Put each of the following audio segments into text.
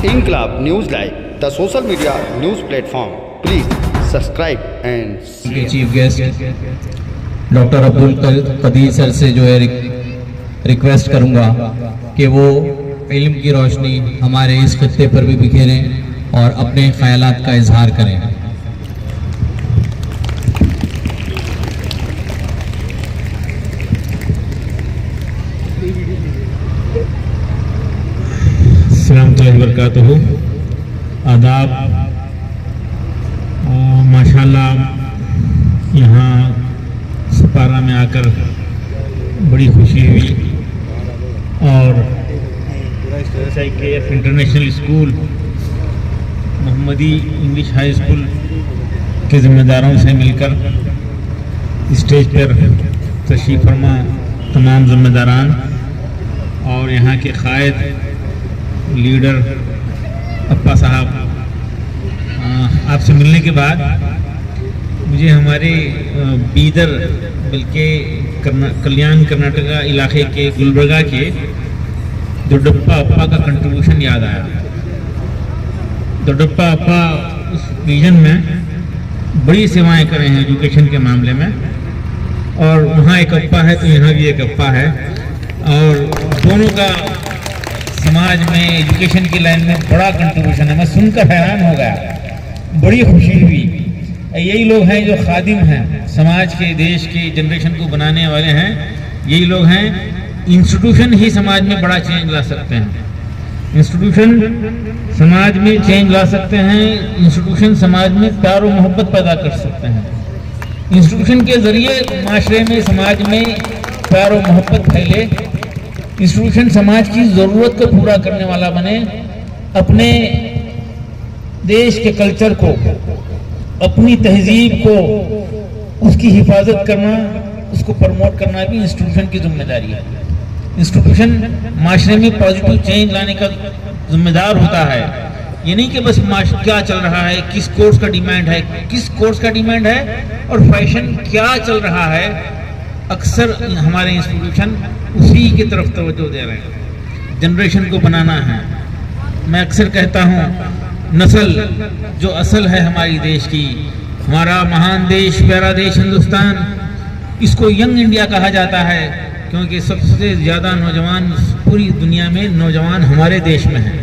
Inqilab News Live, the social media news platform. Please subscribe and share. Chief guest doctor Abdul Qadeer sir سے جو ہے request کروں گا کہ وہ علم کی روشنی ہمارے اس خطے پر بھی بکھیریں اور اپنے خیالات کا اظہار کریں. السلام علیکم وبرکاتہ. آداب. ماشاءاللہ یہاں سپارہ میں آ کر بڑی خوشی ہوئی اور انٹرنیشنل اسکول محمدی انگلش ہائی اسکول کے ذمہ داروں سے مل کر اسٹیج پر تشریف فرما تمام ذمہ داران اور یہاں کے قائد لیڈر اپا صاحب، آپ سے ملنے کے بعد مجھے ہمارے بیدر بلکہ کلیان کرناٹکا علاقے کے گلبرگہ کے دوڈپا اپا کا کنٹریبیوشن یاد آیا. دوڈپا اپا اس ریجن میں بڑی سیوائیں کرے ہیں ایجوکیشن کے معاملے میں، اور وہاں ایک اپا ہے تو یہاں بھی ایک اپا ہے، اور دونوں کا سماج میں ایجوکیشن کی لائن میں بڑا کنٹریبیوشن ہے. میں سن کر حیران ہو گیا، بڑی خوشی ہوئی. یہی لوگ ہیں جو خادم ہیں سماج کے، دیش کے جنریشن کو بنانے والے ہیں. یہی لوگ ہیں. انسٹیٹیوشن ہی سماج میں بڑا چینج لا سکتے ہیں. انسٹیٹیوشن سماج میں چینج لا سکتے ہیں. انسٹیٹیوشن سماج میں پیار و محبت پیدا کر سکتے ہیں. انسٹیٹیوشن کے ذریعے معاشرے میں، سماج میں پیار و محبت پھیلے. انسٹیٹیوشن سماج کی ضرورت کو پورا کرنے والا بنے. اپنے دیش کے کلچر کو، اپنی تہذیب کو، اس کی حفاظت کرنا، اس کو پروموٹ کرنا بھی انسٹیٹیوشن کی ذمہ داری ہے. انسٹیٹیوشن معاشرے میں پازیٹیو چینج لانے کا ذمہ دار ہوتا ہے. یہ نہیں کہ بس کیا چل رہا ہے، کس کورس کا ڈیمانڈ ہے، کس کورس کا ڈیمانڈ ہے اور فیشن کیا چل رہا ہے. اکثر ہمارے انسٹیٹیوشن اسی کی طرف توجہ دے رہے ہیں. جنریشن کو بنانا ہے. میں اکثر کہتا ہوں نسل جو اصل ہے ہماری دیش کی، ہمارا مہان دیش، پیارا دیش ہندوستان، اس کو ینگ انڈیا کہا جاتا ہے کیونکہ سب سے زیادہ نوجوان پوری دنیا میں نوجوان ہمارے دیش میں ہیں.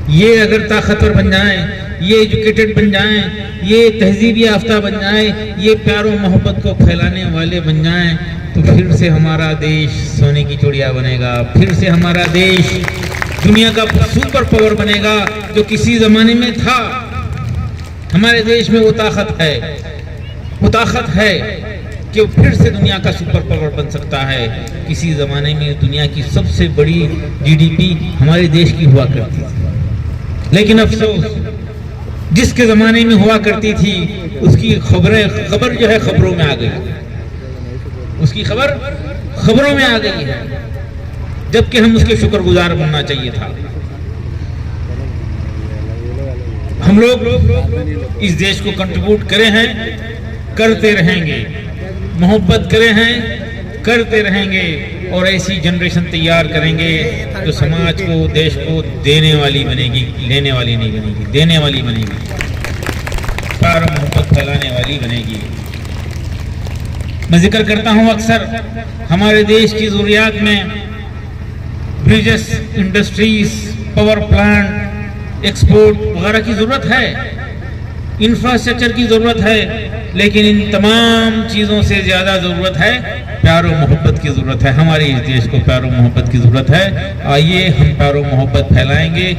یہ اگر طاقتور بن جائیں، یہ ایجوکیٹڈ بن جائیں، یہ تہذیب یافتہ بن جائیں، یہ پیار و محبت کو پھیلانے والے بن جائیں، تو پھر سے ہمارا دیش سونے کی چڑیا بنے گا. پھر سے ہمارا دیش دنیا کا سپر پاور بنے گا جو کسی زمانے میں تھا. ہمارے دیش میں وہ طاقت ہے کہ پھر سے دنیا کا سپر پاور بن سکتا ہے. کسی زمانے میں دنیا کی سب سے بڑی جی ڈی پی ہمارے دیش کی ہوا کرتی تھی، لیکن افسوس جس کے زمانے میں ہوا کرتی تھی اس کی خبر جو ہے خبروں میں آ گئی. اس کی خبر خبروں میں آ گئی ہے، جبکہ ہم اس کے شکر گزار بننا چاہیے تھا. ہم لوگ اس دیش کو کنٹریبیوٹ کرے ہیں، کرتے رہیں گے. محبت کرے ہیں، کرتے رہیں گے، اور ایسی جنریشن تیار کریں گے جو سماج کو، دیش کو دینے والی بنے گی، لینے والی نہیں بنے گی، دینے والی بنے گی، پیار و محبت پھیلانے والی بنے گی. میں ذکر کرتا ہوں اکثر ہمارے دیش کی ضروریات میں bridges, industries, power plant, export وغیرہ کی ضرورت ہے، انفراسٹرکچر کی ضرورت ہے، لیکن ان تمام چیزوں سے زیادہ ضرورت ہے پیار و محبت کی ضرورت ہے. ہمارے اس دیش کو پیار و محبت کی ضرورت ہے. آئیے ہم پیار و محبت پھیلائیں گے،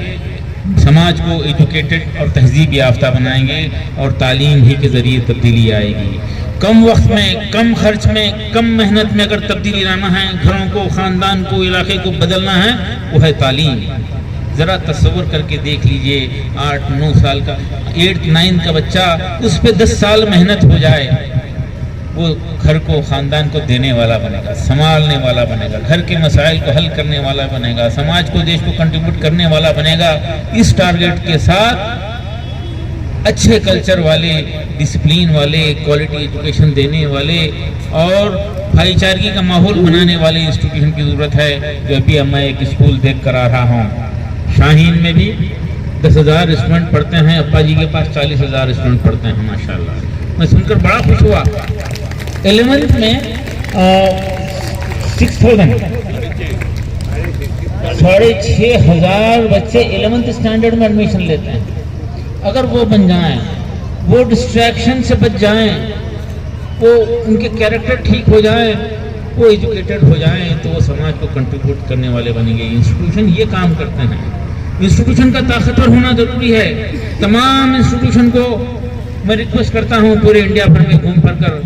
سماج کو ایجوکیٹڈ اور تہذیب یافتہ بنائیں گے، اور تعلیم ہی کے ذریعے تبدیلی آئے گی. کم وقت میں، کم خرچ میں، کم محنت میں اگر تبدیلی لانا ہے، گھروں کو، خاندان کو، علاقے کو بدلنا ہے، وہ ہے تعلیم. ذرا تصور کر کے دیکھ لیجئے، 8-9 سال کا، 8-9 کا بچہ، اس پہ 10 سال محنت ہو جائے، وہ گھر کو، خاندان کو دینے والا بنے گا، سنبھالنے والا بنے گا، گھر کے مسائل کو حل کرنے والا بنے گا، سماج کو، دیش کو کنٹریبیوٹ کرنے والا بنے گا. اس ٹارگٹ کے ساتھ اچھے کلچر والے، ڈسپلین والے، کوالٹی ایجوکیشن دینے والے اور بھائی چارگی کا ماحول بنانے والے انسٹیٹیوشن کی ضرورت ہے. جو ابھی میں ایک اسکول دیکھ کر آ رہا ہوں شاہین میں بھی، 10,000 स्टूडेंट पढ़ते हैं, अप्पा जी के पास 40,000 स्टूडेंट पढ़ते हैं माशाल्लाह। मैं सुनकर बड़ा खुश हुआ। 11th में 6,000 6,500 बच्चे 11th स्टैंडर्ड में एडमिशन लेते हैं। अगर वो बन जाएं, वो डिस्ट्रैक्शन से बच जाएं, वो उनके कैरेक्टर ठीक हो जाए, वो एजुकेटेड हो जाएं, तो वो समाज को कंट्रीब्यूट करने वाले बनेंगे। इंस्टीट्यूशन ये काम करते हैं। इंस्टीट्यूशन का ताकतवर होना जरूरी है। तमाम इंस्टीट्यूशन को मैं रिक्वेस्ट करता हूँ, पूरे इंडिया भर में घूम फिर कर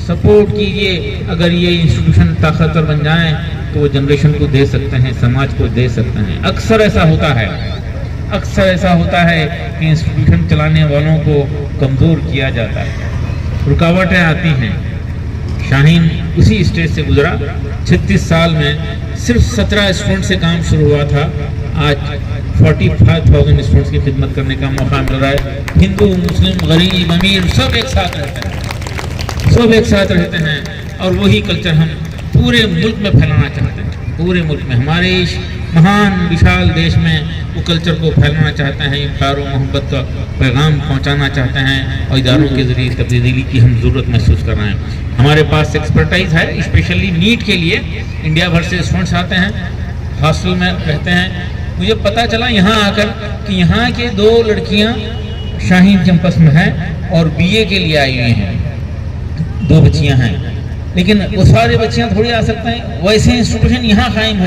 सपोर्ट कीजिए। अगर ये इंस्टीट्यूशन ताकतवर बन जाएं तो वो जनरेशन को दे सकते हैं, समाज को दे सकते हैं। अक्सर ऐसा होता है कि इंस्टीट्यूशन चलाने वालों को कमज़ोर किया जाता है, रुकावटें आती हैं। शाहीन उसी स्टेज से गुजरा। 36 साल में सिर्फ 17 स्टूडेंट से काम शुरू हुआ था, आज 45,000 स्टूडेंट्स की खिदमत करने का मौका मिल रहा है। हिंदू, मुस्लिम, गरीब, अमीर सब एक साथ रहते हैं और वही कल्चर हम पूरे मुल्क में फैलाना चाहते हैं। पूरे मुल्क में, हमारे इस महान विशाल देश में वो कल्चर को फैलाना चाहते हैं, प्यार और मोहब्बत का पैगाम पहुंचाना चाहते हैं और इदारों के ज़रिए तब्दीली की हम ज़रूरत महसूस कर रहे हैं। हमारे पास एक्सपर्टाइज है, स्पेशली नीट के लिए इंडिया भर से स्टूडेंट्स आते हैं, हॉस्टल में रहते हैं। मुझे पता चला यहाँ आकर कि यहाँ के 2 लड़कियाँ शाहीन कैंपस में हैं और BA के लिए आई हुई हैं। 2 बच्चियाँ हैं, लेकिन वो सारे बच्चियाँ थोड़ी आ सकते हैं। वैसे इंस्टीट्यूशन यहाँ कायम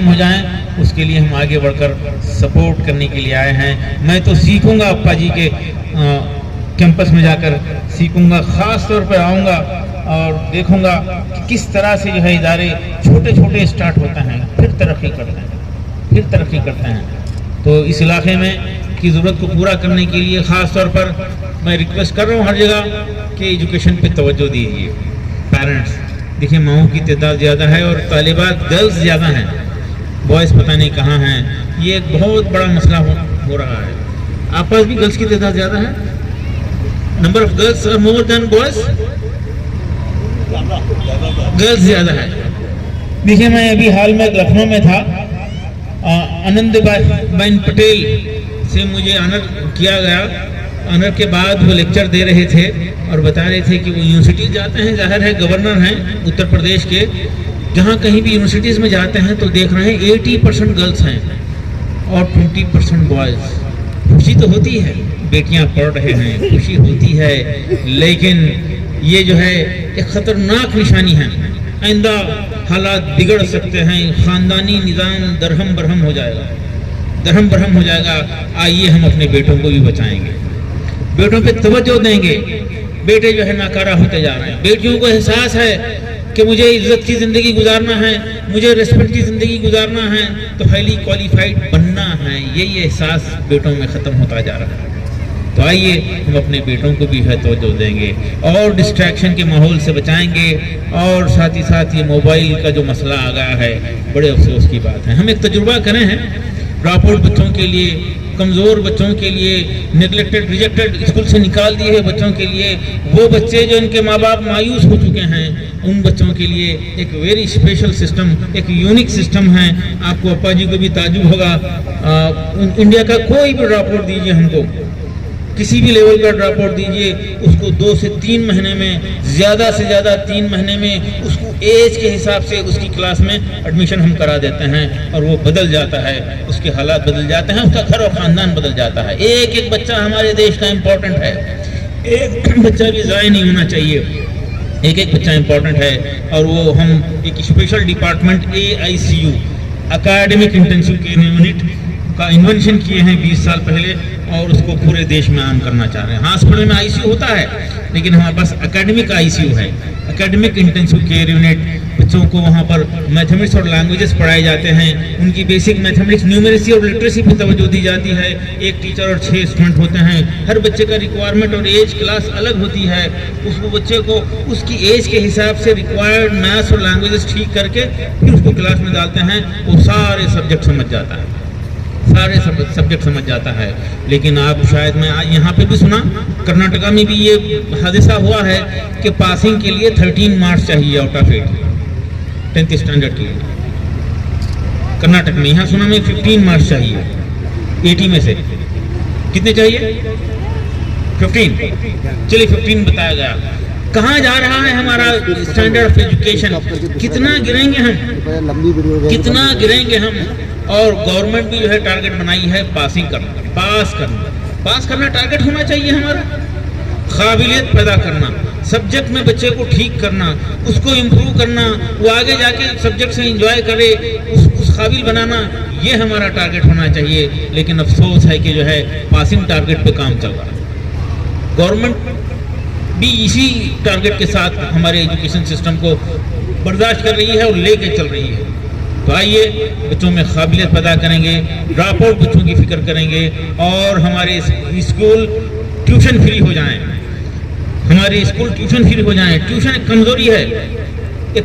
हो जाएं, उसके लिए हम आगे बढ़कर सपोर्ट करने के लिए आए हैं। मैं तो सीखूंगा, अप्पा जी के कैंपस में जाकर सीखूंगा, ख़ास तौर पर आऊँगा और देखूंगा कि किस तरह से जो है इदारे छोटे स्टार्ट होते हैं, फिर तरक्की करते हैं। तो इस इलाके में की ज़रूरत को पूरा करने के लिए ख़ास तौर पर मैं रिक्वेस्ट कर रहा हूँ हर जगह कि एजुकेशन पे तवज्जो दीजिए। पेरेंट्स देखिए, माओं की तादाद ज़्यादा है और तालिबात गर्ल्स ज़्यादा हैं, बॉयज़ पता नहीं कहाँ हैं। ये एक बहुत बड़ा मसला हो रहा है। आप पास भी गर्ल्स की तादाद ज़्यादा है? Number of girls are more than boys? Girls ज़्यादा है। देखिए, मैं अभी हाल में लखनऊ में था, आनंदीबेन पटेल से मुझे ऑनर किया गया। ऑनर के बाद वो लेक्चर दे रहे थे और बता रहे थे कि वो यूनिवर्सिटी जाते हैं, जाहिर है गवर्नर हैं उत्तर प्रदेश के, जहाँ कहीं भी यूनिवर्सिटीज़ में जाते हैं तो देख रहे हैं 80% गर्ल्स हैं और 20% बॉयज़। खुशी तो होती है, बेटियाँ पढ़ रहे हैं, खुशी होती है, लेकिन ये जो है एक ख़तरनाक निशानी है। आइंदा हालात बिगड़ सकते हैं, ख़ानदानी निज़ाम दरहम बरहम हो जाएगा। आइए हम अपने बेटों को भी बचाएंगे, बेटों पे तवज्जो देंगे। बेटे जो है नाकारा होते जा रहे हैं। बेटियों को एहसास है कि मुझे इज्जत की ज़िंदगी गुजारना है, मुझे रिस्पेक्ट की ज़िंदगी गुजारना है, तो हाईली क्वालिफाइड बनना है। यही एहसास बेटों में ख़त्म होता जा रहा है। तो आइए हम अपने बेटों को भी है तवज्जो देंगे और डिस्ट्रैक्शन के माहौल से बचाएंगे। और साथ ही साथ ये मोबाइल का जो मसला आ गया है, बड़े अफसोस की बात है। हम एक तजुर्बा करें हैं, ड्रॉपआउट बच्चों के लिए, कमज़ोर बच्चों के लिए, नेगलेक्टेड रिजेक्टेड स्कूल से निकाल दिए हैं बच्चों के लिए, वो बच्चे जो इनके माँ बाप मायूस हो चुके हैं, उन बच्चों के लिए एक वेरी स्पेशल सिस्टम, एक यूनिक सिस्टम है। आपको अप्पा जी को भी ताजुब होगा, इंडिया का कोई भी ड्रॉप आउट दीजिए, हमको किसी भी लेवल का ड्रॉप आउट दीजिए, उसको 2 से 3 महीने में, ज़्यादा से ज़्यादा 3 महीने में उसको एज के हिसाब से उसकी क्लास में एडमिशन हम करा देते हैं और वो बदल जाता है, उसके हालात बदल जाते हैं, उसका घर और ख़ानदान बदल जाता है। एक एक बच्चा हमारे देश का इम्पोर्टेंट है, एक बच्चा भी ज़ाया नहीं होना चाहिए, एक एक बच्चा इम्पोर्टेंट है। और वो हम एक special department AICU, academic intensive care unit का इन्वेंशन किए हैं 20 साल पहले और उसको पूरे देश में आम करना चाह रहे हैं। हॉस्पिटल में ICU होता है, लेकिन हमारे पास एकेडमिक ICU है, एकेडमिक इंटेंसिव केयर यूनिट। बच्चों को वहाँ पर मैथमेटिक्स और लैंग्वेजेस पढ़ाए जाते हैं, उनकी बेसिक मैथमेटिक्स, न्यूमेरेसी और लिटरेसी पर तवज्जो दी जाती है। एक टीचर और 6 स्टूडेंट होते हैं। हर बच्चे का रिक्वायरमेंट और एज क्लास अलग होती है। उसको बच्चे को उसकी एज के हिसाब से रिक्वायर्ड मैथ्स और लैंग्वेजेस ठीक करके फिर उसको क्लास में डालते हैं। वो सारे सब्जेक्ट समझ जाता है, सारे सब्जेक्ट समझ जाता है। लेकिन आप शायद, मैं यहाँ पे भी सुना, कर्नाटका में भी ये हादसा हुआ है कि पासिंग के लिए 13 मार्क्स चाहिए आउट ऑफ 8, 10th स्टैंडर्ड के लिए। कर्नाटक में। यहाँ सुना मैं 15 मार्क्स चाहिए 80 में से, कितने चाहिए? 15। चलिए 15 बताया गया। कहाँ जा रहा है हमारा स्टैंडर्ड ऑफ एजुकेशन? कितना गिरेंगे हम, कितना गिरेंगे हम? और गवर्नमेंट भी जो है टारगेट बनाई है पासिंग करना, पास करना टारगेट होना चाहिए हमारा। काबिलियत पैदा करना, सब्जेक्ट में बच्चे को ठीक करना, उसको इम्प्रूव करना, वो आगे जाके सब्जेक्ट से एंजॉय करे, उस काबिल बनाना, ये हमारा टारगेट होना चाहिए। लेकिन अफसोस है कि जो है पासिंग टारगेट पे काम चल रहा है। गवर्नमेंट भी इसी टारगेट के साथ हमारे एजुकेशन सिस्टम को बर्दाश्त कर रही है और लेके चल रही है। तो आइए बच्चों में काबिलियत पैदा करेंगे, ड्रॉप आउट बच्चों की फिक्र करेंगे और हमारे स्कूल ट्यूशन फ्री हो जाएं, हमारे स्कूल ट्यूशन फ्री हो जाएं। ट्यूशन एक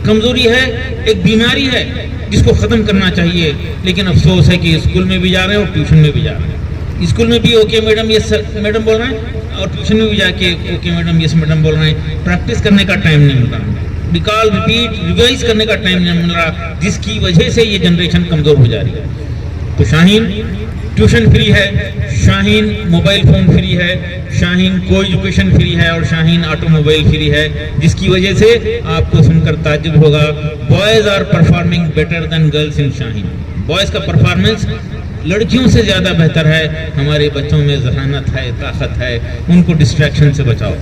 कमज़ोरी है, एक बीमारी है जिसको ख़त्म करना चाहिए। लेकिन अफसोस है कि स्कूल में भी जा रहे हैं और ट्यूशन में भी जा रहे हैं। स्कूल में भी ओके मैडम यस मैडम बोल रहे हैं और ट्यूशन में भी जाके ओके मैडम यस मैडम बोल रहे हैं। प्रैक्टिस करने का टाइम नहीं मिल रहा, रिकॉल रिपीट रिवाइज करने का टाइम नहीं मिल रहा, जिसकी वजह से ये जनरेशन कमज़ोर हो जा रही है। तो शाहीन ट्यूशन फ्री है, शाहीन मोबाइल फ़ोन फ्री है, शाहीन को एजुकेशन फ्री है और शाहीन ऑटोमोबाइल फ्री है, जिसकी वजह से आपको सुनकर ताज्जुब होगा, boys are performing better than girls in Shaheen. Boys का परफॉर्मेंस लड़कियों से ज़्यादा बेहतर है। हमारे बच्चों में ज़हानत है, ताकत है, उनको डिस्ट्रैक्शन से बचाओ,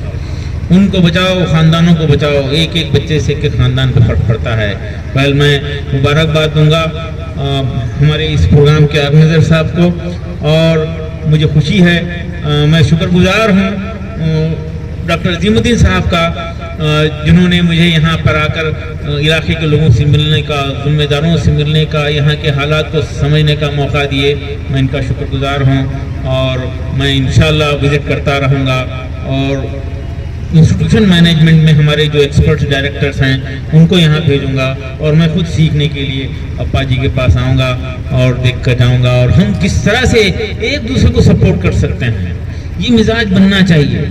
उनको बचाओ, ख़ानदानों को बचाओ। एक एक बच्चे से एक ख़ानदान पर फ़र्क पड़ता है। पहले मैं मुबारकबाद दूंगा हमारे इस प्रोग्राम के ऑर्गेनाइजर साहब को, और मुझे खुशी है, मैं शुक्रगुजार हूँ डॉक्टर अजीमुद्दीन साहब का, जिन्होंने मुझे यहाँ पर आकर इलाके के लोगों से मिलने का, ज़िम्मेदारों से मिलने का, यहाँ के हालात को समझने का मौका दिए। मैं इनका शुक्रगुजार हूँ और मैं इंशाअल्लाह विज़िट करता रहूँगा। और इंस्टीट्यूशन मैनेजमेंट में हमारे जो एक्सपर्ट्स डायरेक्टर्स हैं उनको यहाँ भेजूंगा और मैं खुद सीखने के लिए अप्पा जी के पास आऊँगा और देख कर जाऊँगा, और हम किस तरह से एक दूसरे को सपोर्ट कर सकते हैं, ये मिजाज बनना चाहिए।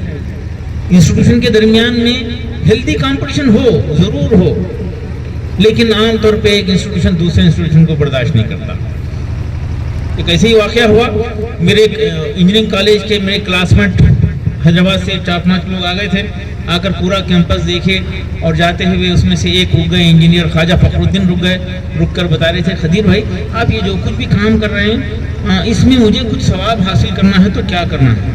इंस्टीट्यूशन के दरमियान में हेल्दी कंपटीशन हो, ज़रूर हो, लेकिन आमतौर पे एक इंस्टीट्यूशन दूसरे इंस्टीट्यूशन को बर्दाश्त नहीं करता। एक ऐसे ही वाक़या हुआ, मेरे इंजीनियरिंग कॉलेज के मेरे क्लासमेट हैदराबाद से 4-5 लोग आ गए थे, आकर पूरा कैंपस देखे और जाते हुए उसमें से एक रुक गए, इंजीनियर ख्वाजा फखरुद्दीन रुक कर बता रहे थे, खदीर भाई आप ये जो कुछ भी काम कर रहे हैं इसमें मुझे कुछ सवाब हासिल करना है तो क्या करना है,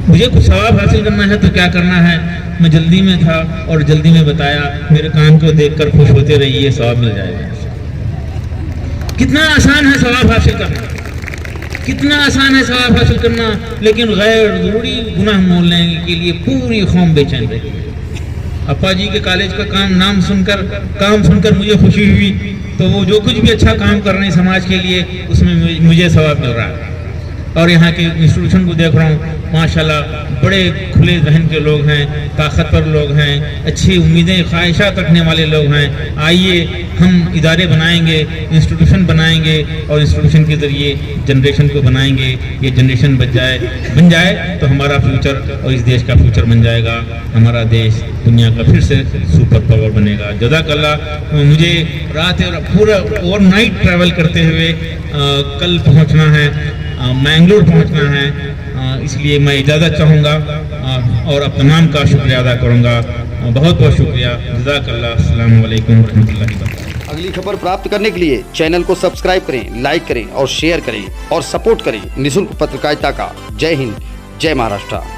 मुझे कुछ सवाब हासिल करना है तो क्या करना है। मैं जल्दी में था और जल्दी में बताया, मेरे काम को देखकर खुश होते रहिए, सवाब मिल जाएगा। कितना आसान है सवाब हासिल करना, कितना आसान है सवाब हासिल करना, लेकिन गैर ज़रूरी गुनाह मोलने के लिए पूरी कौम बेचैन रही। अप्पा जी के कॉलेज का काम सुनकर मुझे खुशी हुई, तो वो जो कुछ भी अच्छा काम कर रहे हैं समाज के लिए उसमें मुझे सवाब मिल रहा है। और यहाँ के इंस्टीट्यूशन को देख रहा हूँ, माशाल्लाह बड़े खुले जहन के लोग हैं, ताकतवर लोग हैं, अच्छी उम्मीदें ख्वाहिशात रखने वाले लोग हैं। आइए हम इदारे बनाएंगे, इंस्टीट्यूशन बनाएंगे और इंस्टीट्यूशन के ज़रिए जनरेशन को बनाएंगे। ये जनरेशन बन जाए तो हमारा फ्यूचर और इस देश का फ्यूचर बन जाएगा, हमारा देश दुनिया का फिर से सुपर पावर बनेगा। जज़ाकल्लाह। मुझे रात पूरा ओवरनाइट ट्रैवल करते हुए कल पहुँचना है, मैंगलोर पहुंचना है, इसलिए मैं इजाज़त चाहूँगा और अब तमाम का शुक्रिया अदा करूँगा। बहुत बहुत शुक्रिया। जज़ाकल्लाह। अस्सलामु अलैकुम रहमतुल्लाहि व बरकातहू। अगली खबर प्राप्त करने के लिए चैनल को सब्सक्राइब करें, लाइक करें और शेयर करें और सपोर्ट करें निःशुल्क पत्रकारिता का। जय हिंद, जय महाराष्ट्र।